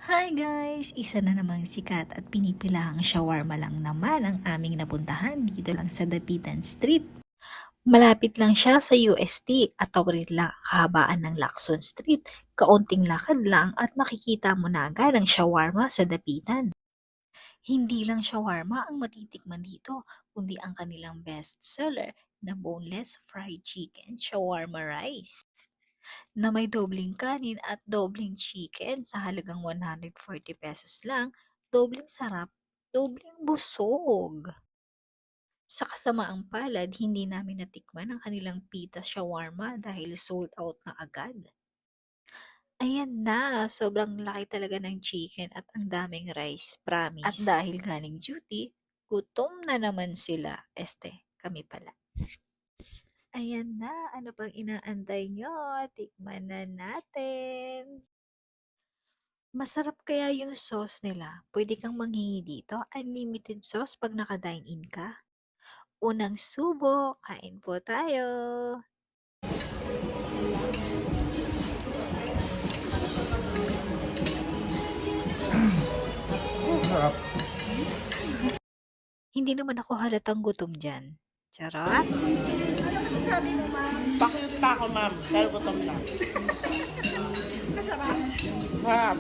Hi guys! Isa na namang sikat at pinipilahang shawarma lang naman ang aming napuntahan dito lang sa Dapitan Street. Malapit lang siya sa UST at tawid lang kahabaan ng Lacson Street. Kaunting lakad lang at makikita mo na agad ang shawarma sa Dapitan. Hindi lang shawarma ang matitikman dito, kundi ang kanilang best seller na boneless fried chicken shawarma rice na may dobling kanin at dobling chicken sa halagang 140 pesos lang, dobling sarap, dobling busog. Sa kasamaang palad, hindi namin natikman ang kanilang pita shawarma dahil sold out na agad. Ayan na, sobrang laki talaga ng chicken at ang daming rice, promise. At dahil galing duty, gutom na naman sila. Kami pala. Ayan na, ano pang inaantay nyo? Tikman na natin. Masarap kaya yung sauce nila. Pwede kang manghingi dito. Unlimited sauce pag naka-dine-in ka. Unang subo, kain po tayo. Sarap. Hindi naman ako halatang gutom dyan. Charot! Pakiyot pa ako, ma'am. Pero gutom na. Sarap.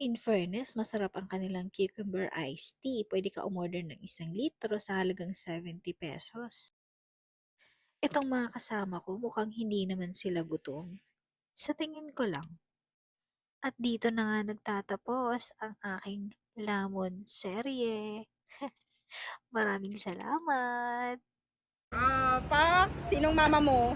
In fairness, masarap ang kanilang cucumber iced tea. Pwede ka umorder ng 1 litro sa halagang 70 pesos. Itong mga kasama ko mukhang hindi naman sila gutom. Sa tingin ko lang. At dito na nga nagtatapos ang aking lamon serye. Maraming salamat! Pak, sinong mama mo?